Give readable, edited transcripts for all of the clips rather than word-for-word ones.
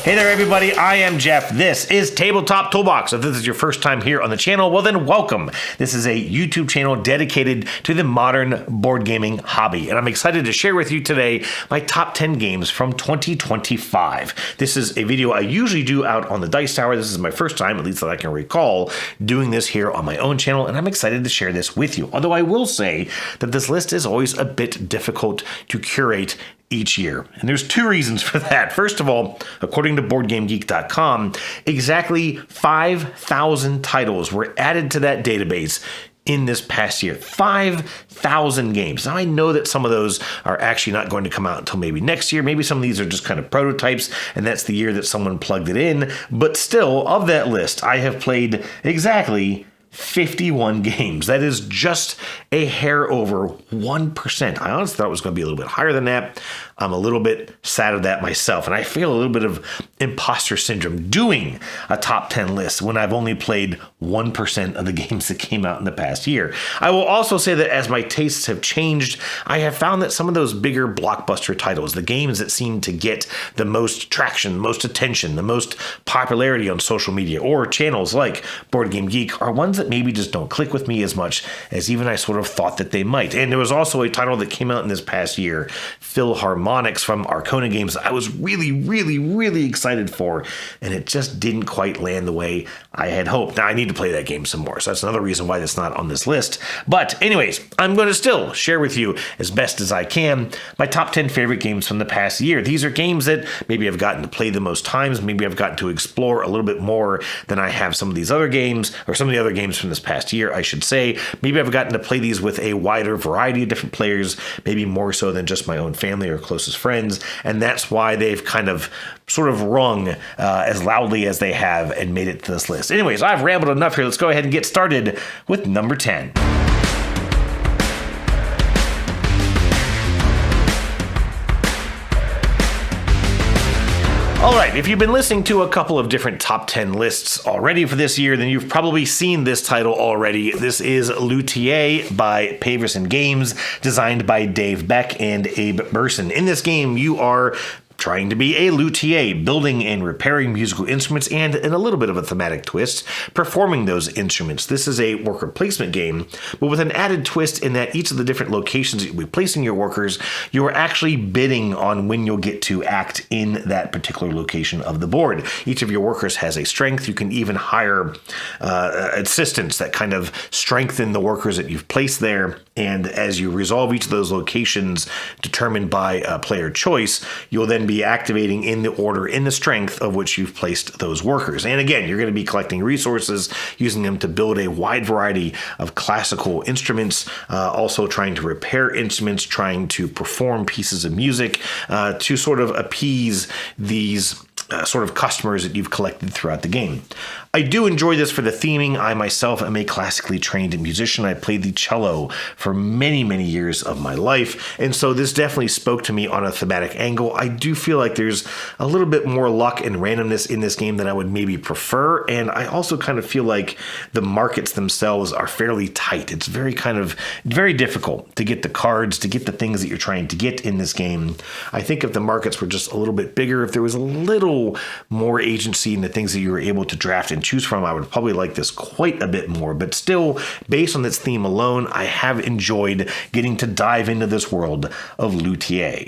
Hey there, everybody. I am Jeff. This is Tabletop Toolbox. If this is your first time here on the channel, well then welcome. This is a YouTube channel dedicated to the modern board gaming hobby, and I'm excited to share with you today my top 10 games from 2025. This is a video I usually do out on the Dice Tower. This is my first time, at least that I can recall, doing this here on my own channel, and I'm excited to share this with you. Although I will say that this list is always a bit difficult to curate each year. And there's two reasons for that. First of all, according to BoardGameGeek.com, exactly 5,000 titles were added to that database in this past year. 5,000 games. Now, I know that some of those are actually not going to come out until maybe next year. Maybe some of these are just kind of prototypes, and that's the year that someone plugged it in. But still, of that list, I have played exactly 51 games. That is just a hair over 1%. I honestly thought it was going to be a little bit higher than that. I'm a little bit sad of that myself, and I feel a little bit of imposter syndrome doing a top 10 list when I've only played 1% of the games that came out in the past year. I will also say that as my tastes have changed, I have found that some of those bigger blockbuster titles, the games that seem to get the most traction, most attention, the most popularity on social media or channels like Board Game Geek, are ones that maybe just don't click with me as much as even I sort of thought that they might. And there was also a title that came out in this past year, Philharmonics from Arcona Games, I was really excited for, and it just didn't quite land the way I had hoped. Now, I need to play that game some more, so that's another reason why it's not on this list. But anyways, I'm going to still share with you as best as I can my top 10 favorite games from the past year. These are games that maybe I've gotten to play the most times, maybe I've gotten to explore a little bit more than I have some of these other games, or some of the other games from this past year, I should say. Maybe I've gotten to play these with a wider variety of different players, maybe more so than just my own family or closest friends, and that's why they've kind of sort of rung as loudly as they have and made it to this list. Anyways, I've rambled enough here. Let's go ahead and get started with number 10. All right, if you've been listening to a couple of different top 10 lists already for this year, then you've probably seen this title already. This is Luthier by Paverson Games, designed by Dave Beck and Abe Burson. In this game, you are trying to be a luthier, building and repairing musical instruments, and in a little bit of a thematic twist, performing those instruments. This is a worker placement game, but with an added twist in that each of the different locations that you'll be placing your workers, you are actually bidding on when you'll get to act in that particular location of the board. Each of your workers has a strength. You can even hire assistants that kind of strengthen the workers that you've placed there, and as you resolve each of those locations determined by player choice, you'll then be activating in the order, in the strength of which you've placed those workers. And again, you're going to be collecting resources, using them to build a wide variety of classical instruments, also trying to repair instruments, trying to perform pieces of music to sort of appease these sort of customers that you've collected throughout the game. I do enjoy this for the theming. I myself am a classically trained musician. I played the cello for many years of my life, and so this definitely spoke to me on a thematic angle. I do feel like there's a little bit more luck and randomness in this game than I would maybe prefer, and I also kind of feel like the markets themselves are fairly tight. It's very difficult to get the cards, to get the things that you're trying to get in this game. I think if the markets were just a little bit bigger, if there was a little more agency in the things that you were able to draft and choose from, I would probably like this quite a bit more. But still, based on this theme alone, I have enjoyed getting to dive into this world of Luthier.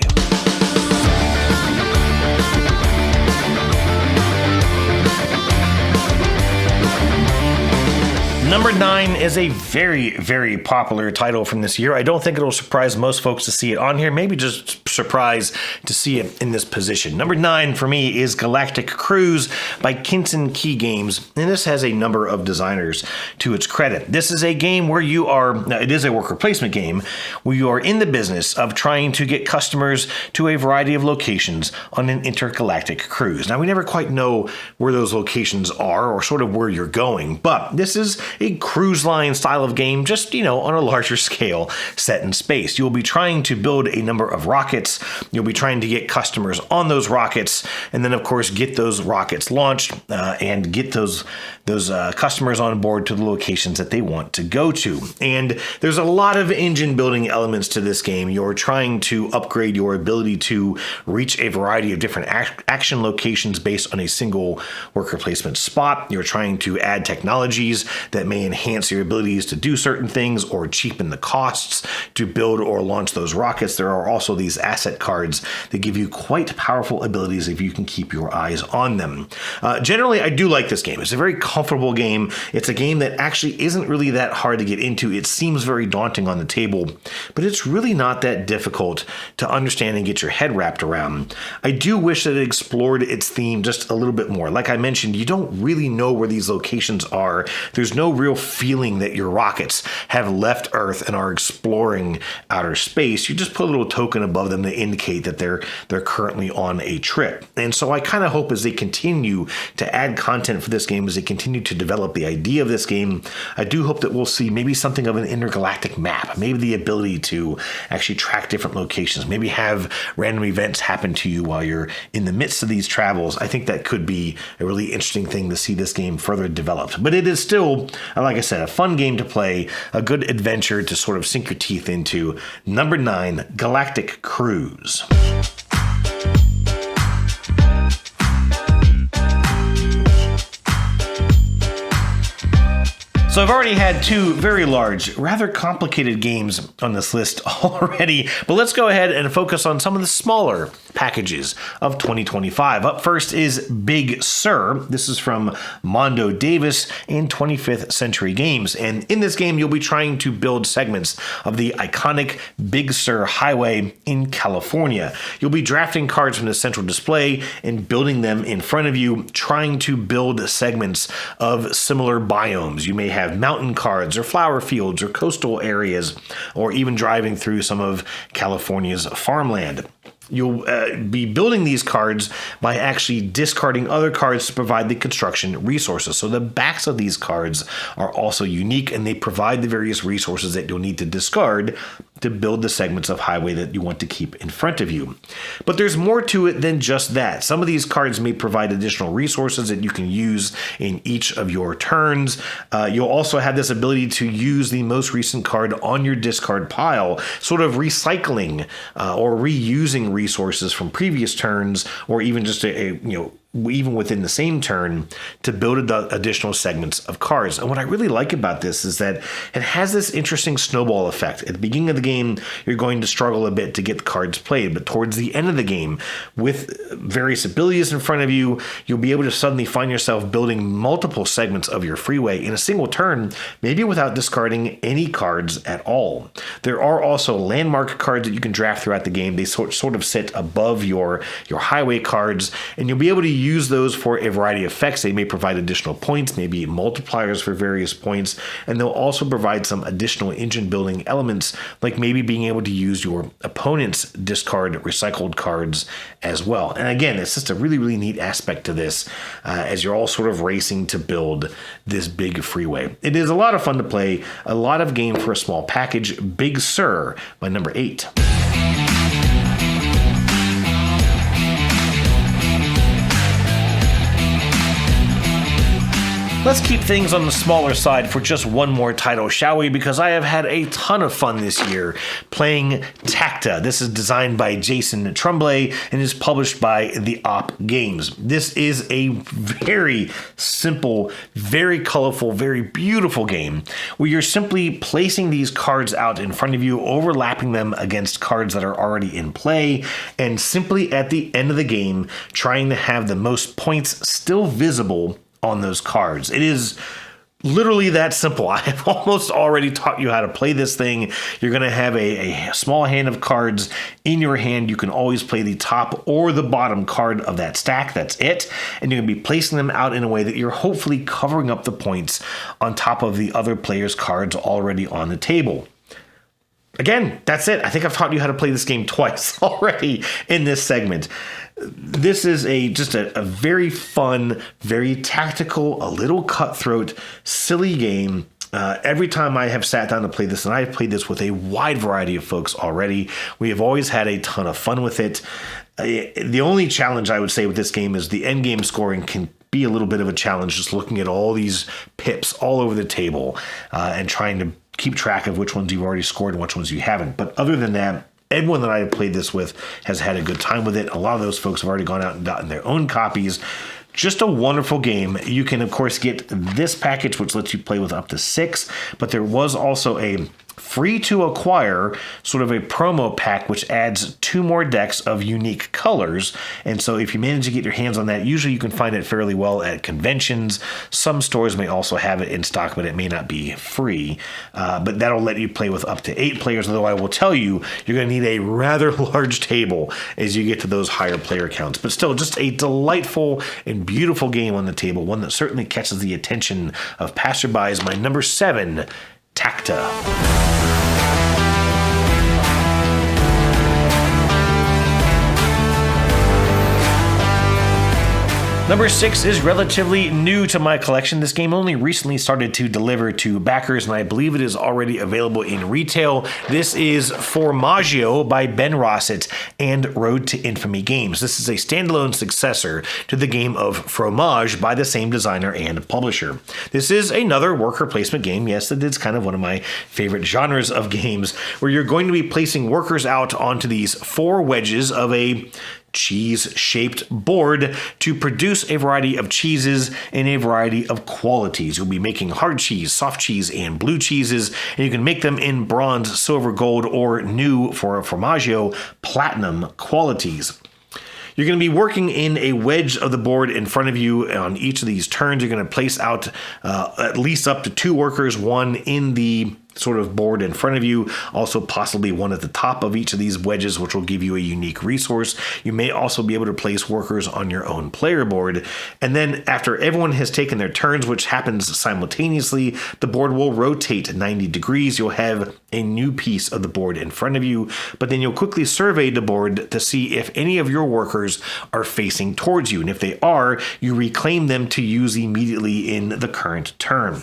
Number 9 is a very popular title from this year. I don't think it'll surprise most folks to see it on here, maybe just surprise to see it in this position. Number 9 for me is Galactic Cruise by Kinson Key Games, and this has a number of designers to its credit. This is a game where you are, now it is a worker placement game, where you are in the business of trying to get customers to a variety of locations on an intergalactic cruise. Now, we never quite know where those locations are or sort of where you're going, but this is a a cruise line style of game, just, on a larger scale, set in space. You'll be trying to build a number of rockets. You'll be trying to get customers on those rockets, and then, of course, get those rockets launched and get those customers on board to the locations that they want to go to. And there's a lot of engine building elements to this game. You're trying to upgrade your ability to reach a variety of different action locations based on a single worker placement spot. You're trying to add technologies that may enhance your abilities to do certain things or cheapen the costs to build or launch those rockets. There are also these asset cards that give you quite powerful abilities if you can keep your eyes on them. Generally, I do like this game. It's a very comfortable game. It's a game that actually isn't really that hard to get into. It seems very daunting on the table, but it's really not that difficult to understand and get your head wrapped around. I do wish that it explored its theme just a little bit more. Like I mentioned, you don't really know where these locations are. There's no real feeling that your rockets have left Earth and are exploring outer space. You just put a little token above them to indicate that they're currently on a trip. And so I kind of hope as they continue to add content for this game, as they continue to develop the idea of this game, I do hope that we'll see maybe something of an intergalactic map, maybe the ability to actually track different locations, maybe have random events happen to you while you're in the midst of these travels. I think that could be a really interesting thing to see this game further developed. But it is still, like I said, a fun game to play, a good adventure to sort of sink your teeth into. Number 9, Galactic Cruise. So I've already had 2 very large, rather complicated games on this list already, but let's go ahead and focus on some of the smaller packages of 2025. Up first is Big Sur. This is from Mondo Davis and 25th Century Games. And in this game, you'll be trying to build segments of the iconic Big Sur Highway in California. You'll be drafting cards from the central display and building them in front of you, trying to build segments of similar biomes. You may have mountain cards or flower fields or coastal areas, or even driving through some of California's farmland. You'll be building these cards by actually discarding other cards to provide the construction resources. So the backs of these cards are also unique, and they provide the various resources that you'll need to discard to build the segments of highway that you want to keep in front of you. But there's more to it than just that. Some of these cards may provide additional resources that you can use in each of your turns. You'll also have this ability to use the most recent card on your discard pile, sort of recycling or reusing resources from previous turns, or even just even within the same turn, to build additional segments of cards. And what I really like about this is that it has this interesting snowball effect. At the beginning of the game, you're going to struggle a bit to get the cards played, but towards the end of the game, with various abilities in front of you, you'll be able to suddenly find yourself building multiple segments of your freeway in a single turn, maybe without discarding any cards at all. There are also landmark cards that you can draft throughout the game. They sort of sit above your highway cards, and you'll be able to use those for a variety of effects. They may provide additional points, maybe multipliers for various points, and they'll also provide some additional engine building elements, like maybe being able to use your opponent's discard recycled cards as well. And again, it's just a really, really neat aspect to this as you're all sort of racing to build this big freeway. It is a lot of fun to play, a lot of game for a small package. Big Sur, my number 8. Let's keep things on the smaller side for just one more title, shall we? Because I have had a ton of fun this year playing Tacta. This is designed by Jason Tremblay and is published by The Op Games. This is a very simple, very colorful, very beautiful game where you're simply placing these cards out in front of you, overlapping them against cards that are already in play, and simply at the end of the game trying to have the most points still visible on those cards. It is literally that simple. I have almost already taught you how to play this thing. You're going to have a small hand of cards in your hand. You can always play the top or the bottom card of that stack. That's it. And you're going to be placing them out in a way that you're hopefully covering up the points on top of the other player's cards already on the table. Again, that's it. I think I've taught you how to play this game twice already in this segment. This is just a very fun, very tactical, a little cutthroat, silly game Every time I have sat down to play this, and I've played this with a wide variety of folks already, we have always had a ton of fun with it. The only challenge I would say with this game is the end game scoring can be a little bit of a challenge, just looking at all these pips all over the table and trying to keep track of which ones you've already scored and which ones you haven't. But other than that, everyone that I have played this with has had a good time with it. A lot of those folks have already gone out and gotten their own copies. Just a wonderful game. You can, of course, get this package, which lets you play with up to 6, but there was also a free to acquire sort of a promo pack which adds 2 more decks of unique colors. And so if you manage to get your hands on that, usually you can find it fairly well at conventions. Some stores may also have it in stock, but it may not be free. But that'll let you play with up to 8 players, although I will tell you, you're going to need a rather large table as you get to those higher player counts. But still, just a delightful and beautiful game on the table, one that certainly catches the attention of passerbys. My number 7, Tacta. Number 6 is relatively new to my collection. This game only recently started to deliver to backers, and I believe it is already available in retail. This is Formaggio by Ben Rossett and Road to Infamy Games. This is a standalone successor to the game of Fromage by the same designer and publisher. This is another worker placement game. Yes, it is kind of one of my favorite genres of games, where you're going to be placing workers out onto these 4 wedges of a cheese-shaped board to produce a variety of cheeses in a variety of qualities. You'll be making hard cheese, soft cheese, and blue cheeses, and you can make them in bronze, silver, gold, or new for Formaggio platinum qualities. You're going to be working in a wedge of the board in front of you on each of these turns. You're going to place out at least up to 2 workers, one in the sort of board in front of you, also possibly one at the top of each of these wedges, which will give you a unique resource. You may also be able to place workers on your own player board. And then after everyone has taken their turns, which happens simultaneously, the board will rotate 90 degrees. You'll have a new piece of the board in front of you, but then you'll quickly survey the board to see if any of your workers are facing towards you. And if they are, you reclaim them to use immediately in the current turn.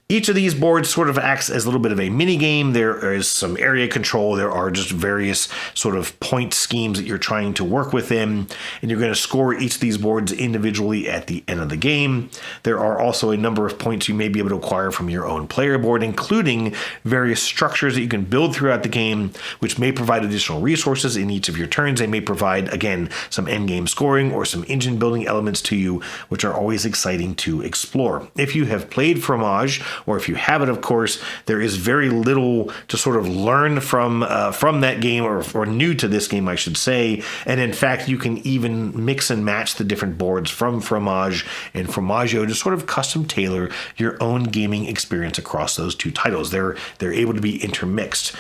Each of these boards sort of acts as a little bit of a mini game. There is some area control. There are just various sort of point schemes that you're trying to work within, and you're going to score each of these boards individually at the end of the game. There are also a number of points you may be able to acquire from your own player board, including various structures that you can build throughout the game, which may provide additional resources in each of your turns. They may provide, again, some end game scoring or some engine building elements to you, which are always exciting to explore. If you have played Fromage, or if you haven't, of course, there is very little to sort of learn from that game, or new to this game, I should say. And in fact, you can even mix and match the different boards from Fromage and Formaggio to sort of custom tailor your own gaming experience across those 2 titles. They're able to be intermixed.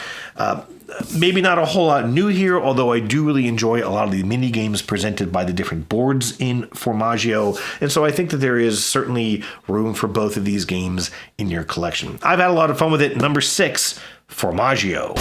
Maybe not a whole lot new here, although I do really enjoy a lot of the mini games presented by the different boards in Formaggio, and so I think that there is certainly room for both of these games in your collection. I've had a lot of fun with it. Number 6, Formaggio.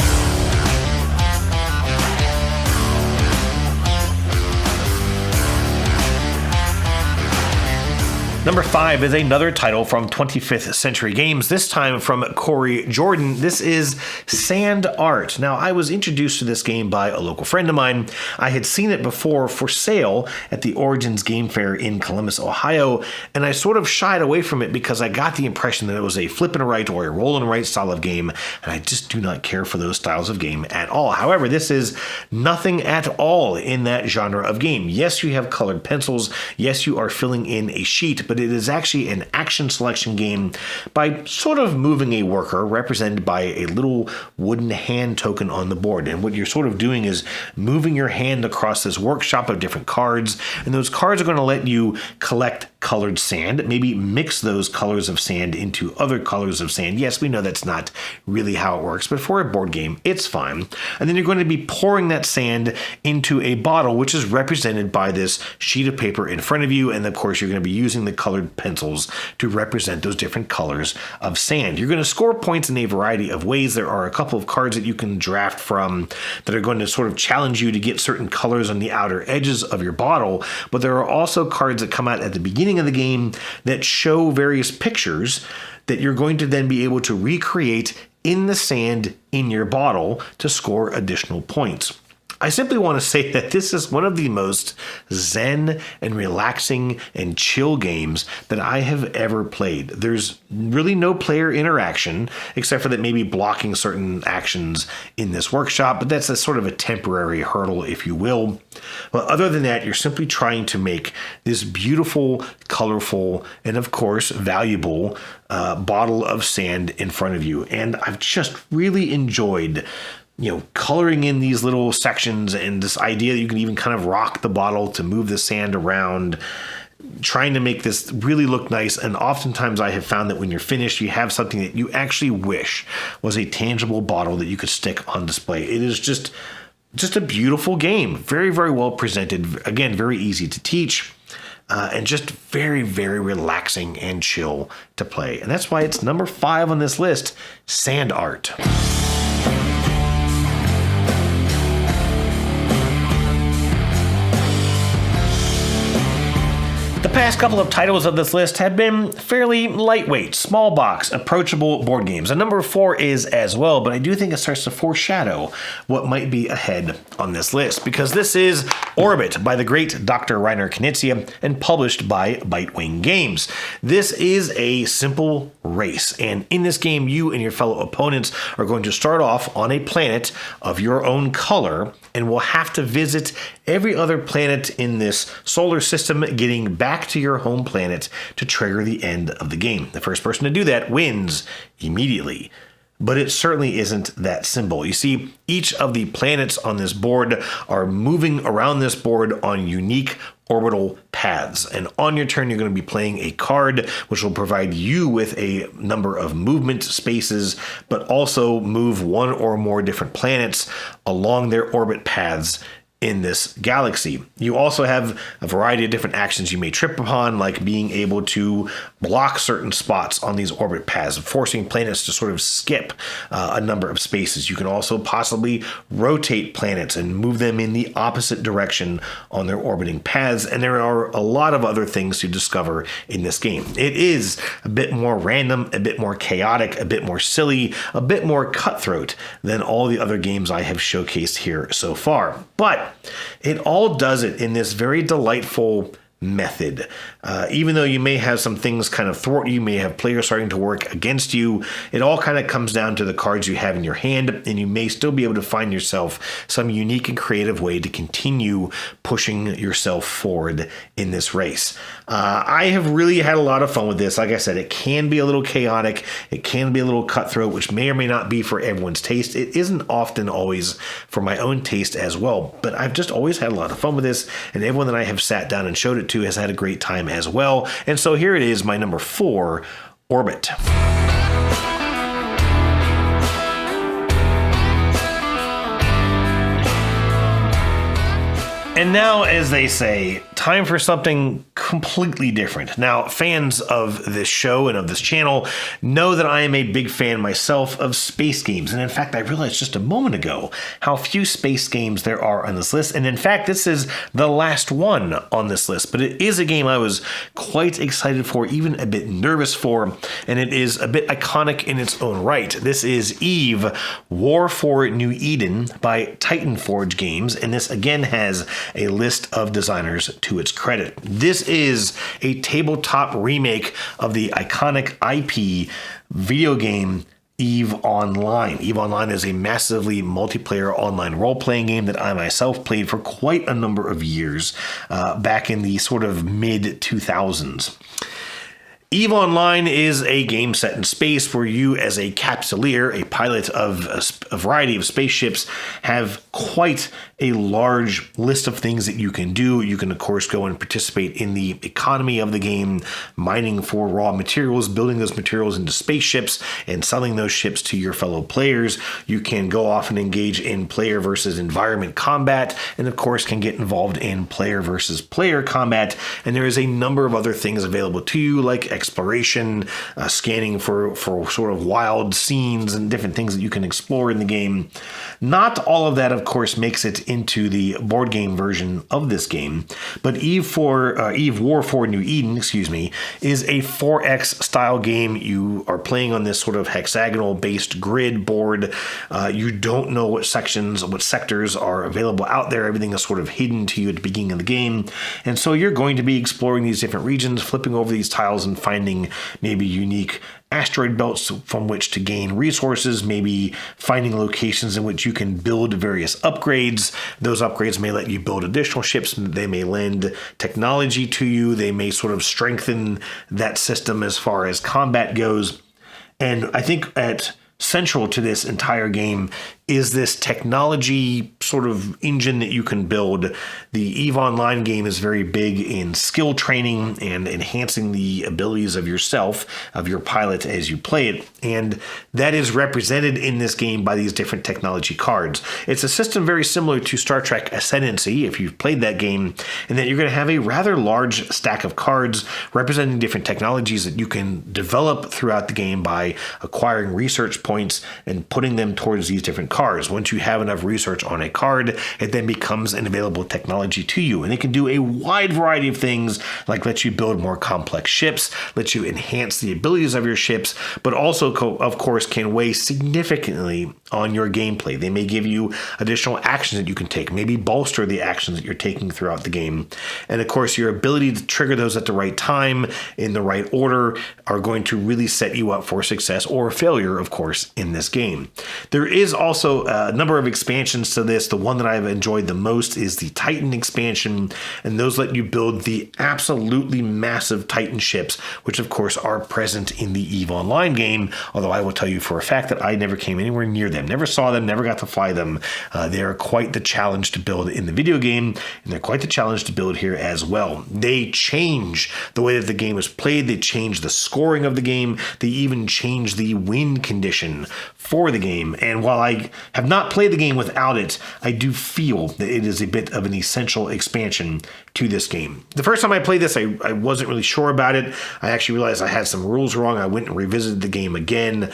Number 5 is another title from 25th Century Games, this time from Corey Jordan. This is Sand Art. Now, I was introduced to this game by a local friend of mine. I had seen it before for sale at the Origins Game Fair in Columbus, Ohio, and I sort of shied away from it because I got the impression that it was a flip and right or a roll and right style of game, and I just do not care for those styles of game at all. However, this is nothing at all in that genre of game. Yes, you have colored pencils. Yes, you are filling in a sheet, but it is actually an action selection game by sort of moving a worker represented by a little wooden hand token on the board. And what you're sort of doing is moving your hand across this workshop of different cards, and those cards are going to let you collect colored sand, maybe mix those colors of sand into other colors of sand. Yes, we know that's not really how it works, but for a board game, it's fine. And then you're going to be pouring that sand into a bottle, which is represented by this sheet of paper in front of you. And of course, you're going to be using the colored pencils to represent those different colors of sand. You're going to score points in a variety of ways. There are a couple of cards that you can draft from that are going to sort of challenge you to get certain colors on the outer edges of your bottle, but there are also cards that come out at the beginning beginning of the game that show various pictures that you're going to then be able to recreate in the sand in your bottle to score additional points. I simply want to say that this is one of the most zen and relaxing and chill games that I have ever played. There's really no player interaction, except for that maybe blocking certain actions in this workshop, but that's a sort of a temporary hurdle, if you will. But other than that, you're simply trying to make this beautiful, colorful, and of course, valuable bottle of sand in front of you. And I've just really enjoyed coloring in these little sections and this idea that you can even kind of rock the bottle to move the sand around, trying to make this really look nice. And oftentimes I have found that when you're finished, you have something that you actually wish was a tangible bottle that you could stick on display. It is just a beautiful game. Very, very well presented. Again, very easy to teach. And just very, very relaxing and chill to play. And that's why it's number 5 on this list, Sand Art. The past couple of titles of this list have been fairly lightweight, small box, approachable board games. And number 4 is as well, but I do think it starts to foreshadow what might be ahead on this list, because this is Orbit by the great Dr. Reiner Knizia and published by Bitewing Games. This is a simple race, and in this game, you and your fellow opponents are going to start off on a planet of your own color and will have to visit every other planet in this solar system, getting back to your home planet to trigger the end of the game. The first person to do that wins immediately. But it certainly isn't that simple. You see, each of the planets on this board are moving around this board on unique orbital paths. And on your turn, you're going to be playing a card which will provide you with a number of movement spaces, but also move one or more different planets along their orbit paths in this galaxy. You also have a variety of different actions you may trip upon, like being able to block certain spots on these orbit paths, forcing planets to sort of skip a number of spaces. You can also possibly rotate planets and move them in the opposite direction on their orbiting paths. And there are a lot of other things to discover in this game. It is a bit more random, a bit more chaotic, a bit more silly, a bit more cutthroat than all the other games I have showcased here so far. But it all does it in this very delightful method. Even though you may have some things kind of thwart you, may have players starting to work against you, it all kind of comes down to the cards you have in your hand, and you may still be able to find yourself some unique and creative way to continue pushing yourself forward in this race. I have really had a lot of fun with this. Like I said, it can be a little chaotic, it can be a little cutthroat, which may or may not be for everyone's taste. It isn't often always for my own taste as well, but I've just always had a lot of fun with this, and everyone that I have sat down and showed it to has had a great time as well. And so here it is, my number 4, Orbit. And now, as they say, time for something completely different. Now, fans of this show and of this channel know that I am a big fan myself of space games. And in fact, I realized just a moment ago how few space games there are on this list. And in fact, this is the last one on this list. But it is a game I was quite excited for, even a bit nervous for, and it is a bit iconic in its own right. This is Eve, War for New Eden by Titan Forge Games. And this again has a list of designers to its credit. This is a tabletop remake of the iconic IP video game EVE Online. EVE Online is a massively multiplayer online role-playing game that I myself played for quite a number of years back in the sort of mid-2000s. EVE Online is a game set in space where you, as a capsuleer, a pilot of a variety of spaceships, have quite a large list of things that you can do. You can, of course, go and participate in the economy of the game, mining for raw materials, building those materials into spaceships, and selling those ships to your fellow players. You can go off and engage in player versus environment combat, and, of course, can get involved in player versus player combat. And there is a number of other things available to you, like exploration, scanning for sort of wild scenes and different things that you can explore in the game. Not all of that, of course, makes it into the board game version of this game, but Eve War for New Eden, is a 4X style game. You are playing on this sort of hexagonal-based grid board. You don't know what sectors are available out there. Everything is sort of hidden to you at the beginning of the game, and so you're going to be exploring these different regions, flipping over these tiles and finding maybe unique asteroid belts from which to gain resources, maybe finding locations in which you can build various upgrades. Those upgrades may let you build additional ships. They may lend technology to you. They may sort of strengthen that system as far as combat goes. And I think at central to this entire game is this technology sort of engine that you can build. The EVE Online game is very big in skill training and enhancing the abilities of yourself, of your pilot as you play it. And that is represented in this game by these different technology cards. It's a system very similar to Star Trek Ascendancy, if you've played that game, in that you're going to have a rather large stack of cards representing different technologies that you can develop throughout the game by acquiring research points and putting them towards these different cards. Once you have enough research on a card, it then becomes an available technology to you. And it can do a wide variety of things, like let you build more complex ships, let you enhance the abilities of your ships, but also, of course, can weigh significantly on your gameplay. They may give you additional actions that you can take, maybe bolster the actions that you're taking throughout the game. And of course, your ability to trigger those at the right time, in the right order, are going to really set you up for success or failure, of course, in this game. There is also a number of expansions to this. The one that I've enjoyed the most is the Titan expansion, and those let you build the absolutely massive Titan ships, which of course are present in the EVE Online game, although I will tell you for a fact that I never came anywhere near them, never saw them, never got to fly them. They are quite the challenge to build in the video game, and they're quite the challenge to build here as well. They change the way that the game is played, they change the scoring of the game, they even change the win condition for the game, and while I have not played the game without it, I do feel that it is a bit of an essential expansion to this game. The first time I played this, I wasn't really sure about it. I actually realized I had some rules wrong. I went and revisited the game again,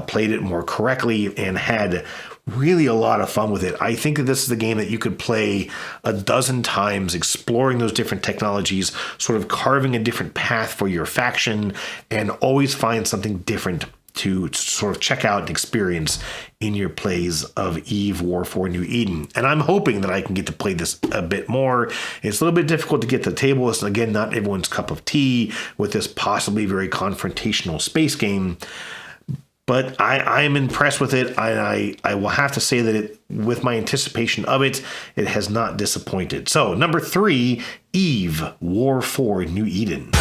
played it more correctly, and had really a lot of fun with it. I think that this is a game that you could play a dozen times, exploring those different technologies, sort of carving a different path for your faction, and always find something different to sort of check out and experience in your plays of EVE War for New Eden. And I'm hoping that I can get to play this a bit more. It's a little bit difficult to get to the table. It's, again, not everyone's cup of tea with this possibly very confrontational space game. But I am impressed with it. I will have to say that with my anticipation of it, it has not disappointed. So, number 3, EVE War for New Eden.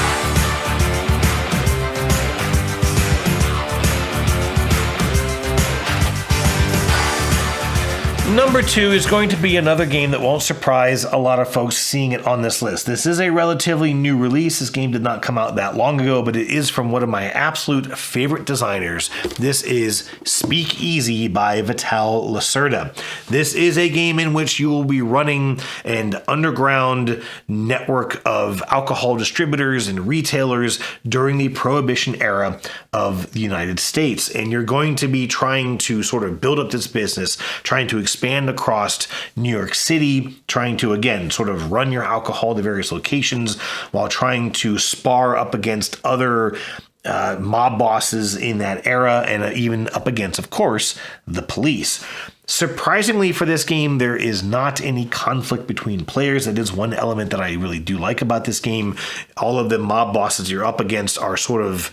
Number 2 is going to be another game that won't surprise a lot of folks seeing it on this list. This is a relatively new release. This game did not come out that long ago, but it is from one of my absolute favorite designers. This is Speakeasy by Vital Lacerda. This is a game in which you will be running an underground network of alcohol distributors and retailers during the Prohibition era of the United States. And you're going to be trying to sort of build up this business, trying to expand across New York City, trying to, again, sort of run your alcohol to various locations while trying to spar up against other mob bosses in that era, and even up against, of course, the police. Surprisingly for this game, there is not any conflict between players. That is one element that I really do like about this game. All of the mob bosses you're up against are sort of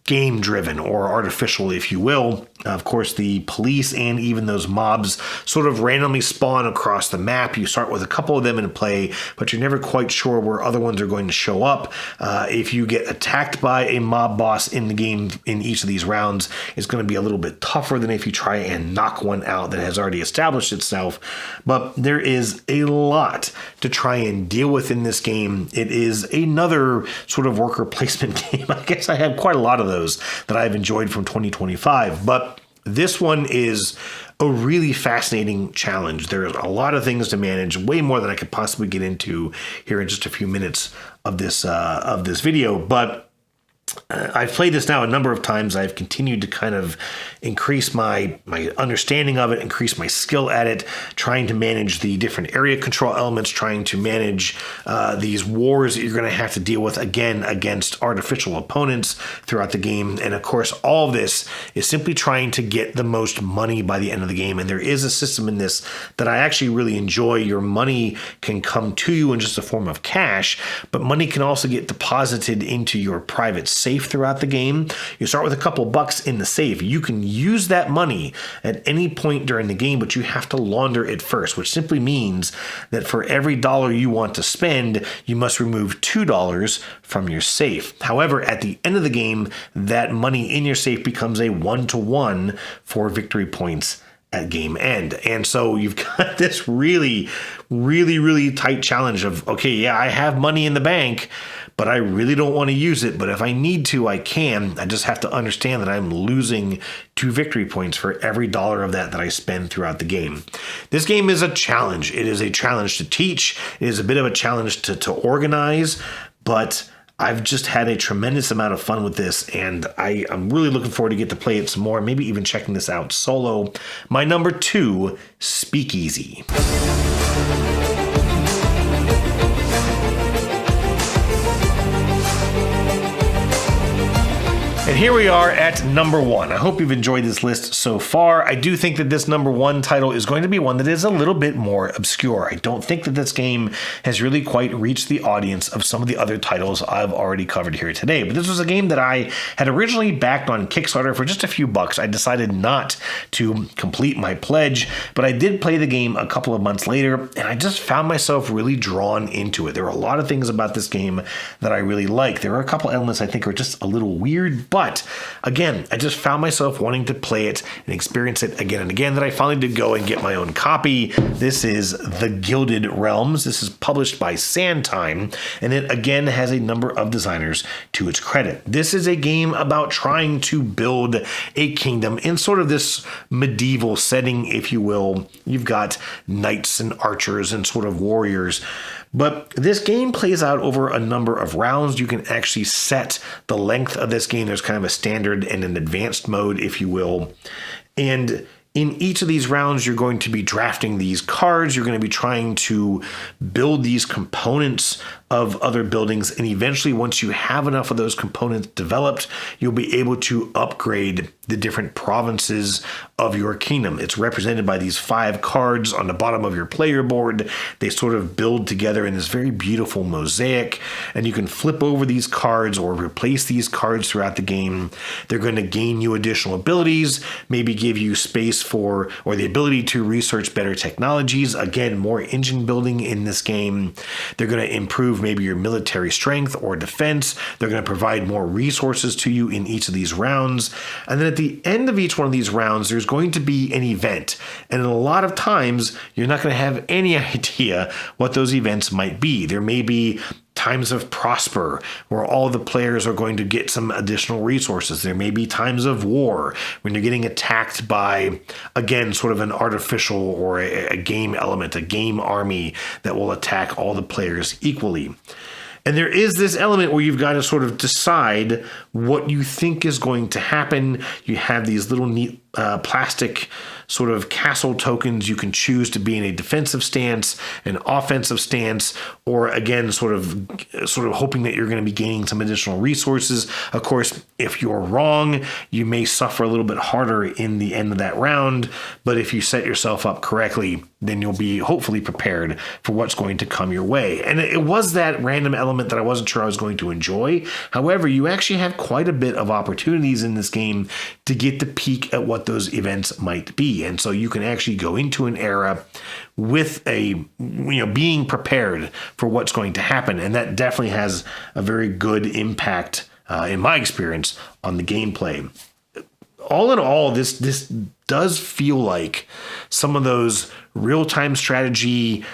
game-driven or artificial, if you will. Of course, the police and even those mobs sort of randomly spawn across the map. You start with a couple of them in play, but you're never quite sure where other ones are going to show up. If you get attacked by a mob boss in the game in each of these rounds, it's going to be a little bit tougher than if you try and knock one out that has already established itself. But there is a lot to try and deal with in this game. It is another sort of worker placement game. I guess I have quite a lot of those that I've enjoyed from 2025, but this one is a really fascinating challenge. There's a lot of things to manage, way more than I could possibly get into here in just a few minutes of this video, but I've played this now a number of times. I've continued to kind of increase my understanding of it, increase my skill at it, trying to manage the different area control elements, trying to manage these wars that you're going to have to deal with, again, against artificial opponents throughout the game. And of course, all of this is simply trying to get the most money by the end of the game. And there is a system in this that I actually really enjoy. Your money can come to you in just a form of cash, but money can also get deposited into your private safe throughout the game. You start with a couple bucks in the safe. You can use that money at any point during the game, but you have to launder it first, which simply means that for every dollar you want to spend, you must remove $2 from your safe. However, at the end of the game, that money in your safe becomes a 1-to-1 for victory points at game end. And so you've got this really, really, really tight challenge of, okay, yeah, I have money in the bank, but I really don't want to use it. But if I need to, I can. I just have to understand that I'm losing 2 victory points for every dollar of that I spend throughout the game. This game is a challenge. It is a challenge to teach. It is a bit of a challenge to organize, but I've just had a tremendous amount of fun with this, and I'm really looking forward to get to play it some more, maybe even checking this out solo. My number 2, Speakeasy. And here we are at number 1. I hope you've enjoyed this list so far. I do think that this number 1 title is going to be one that is a little bit more obscure. I don't think that this game has really quite reached the audience of some of the other titles I've already covered here today. But this was a game that I had originally backed on Kickstarter for just a few bucks. I decided not to complete my pledge, but I did play the game a couple of months later, and I just found myself really drawn into it. There were a lot of things about this game that I really like. There are a couple elements I think are just a little weird, but again, I just found myself wanting to play it and experience it again and again, that I finally did go and get my own copy. This is The Gilded Realms. This is published by Sandtime, and it again has a number of designers to its credit. This is a game about trying to build a kingdom in sort of this medieval setting, if you will. You've got knights and archers and sort of warriors. But this game plays out over a number of rounds. You can actually set the length of this game. There's kind of a standard and an advanced mode, if you will. And in each of these rounds, you're going to be drafting these cards. You're going to be trying to build these components of other buildings. And eventually, once you have enough of those components developed, you'll be able to upgrade the different provinces of your kingdom. It's represented by these 5 cards on the bottom of your player board. They sort of build together in this very beautiful mosaic, and you can flip over these cards or replace these cards throughout the game. They're going to gain you additional abilities, maybe give you space for or the ability to research better technologies. Again, more engine building in this game. They're going to improve maybe your military strength or defense. They're going to provide more resources to you in each of these rounds. And then at the end of each one of these rounds, there's going to be an event. And a lot of times, you're not going to have any idea what those events might be. There may be times of prosper, where all the players are going to get some additional resources. There may be times of war, when you're getting attacked by, again, sort of an artificial or a game element, a game army that will attack all the players equally. And there is this element where you've got to sort of decide what you think is going to happen. You have these little neat plastic sort of castle tokens. You can choose to be in a defensive stance, an offensive stance, or again, sort of hoping that you're going to be gaining some additional resources. Of course, if you're wrong, you may suffer a little bit harder in the end of that round. But if you set yourself up correctly, then you'll be hopefully prepared for what's going to come your way. And it was that random element that I wasn't sure I was going to enjoy. However, you actually have quite a bit of opportunities in this game to get the peek at what those events might be. And so you can actually go into an era with being prepared for what's going to happen. And that definitely has a very good impact, in my experience, on the gameplay. All in all, this does feel like some of those real-time strategy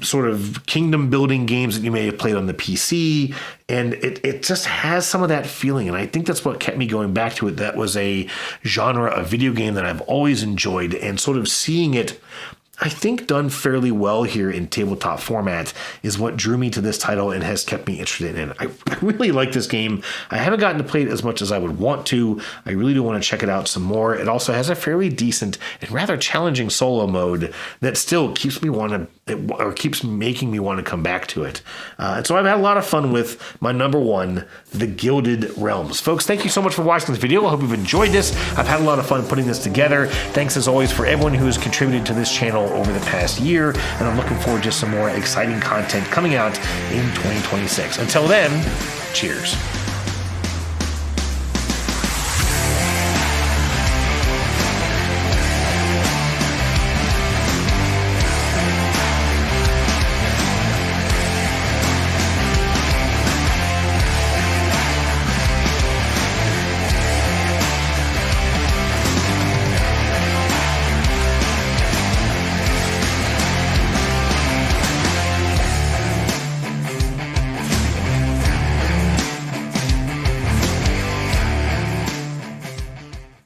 sort of kingdom building games that you may have played on the PC, and it just has some of that feeling, and I think that's what kept me going back to it. That was a genre of video game that I've always enjoyed, and sort of seeing it I think done fairly well here in tabletop format is what drew me to this title and has kept me interested in it. I really like this game. I haven't gotten to play it as much as I would want to. I really do want to check it out some more. It also has a fairly decent and rather challenging solo mode that still keeps making me want to come back to it. And so I've had a lot of fun with my number one, The Gilded Realms. Folks, thank you so much for watching this video. I hope you've enjoyed this. I've had a lot of fun putting this together. Thanks as always for everyone who has contributed to this channel over the past year, and I'm looking forward to some more exciting content coming out in 2026. Until then, cheers.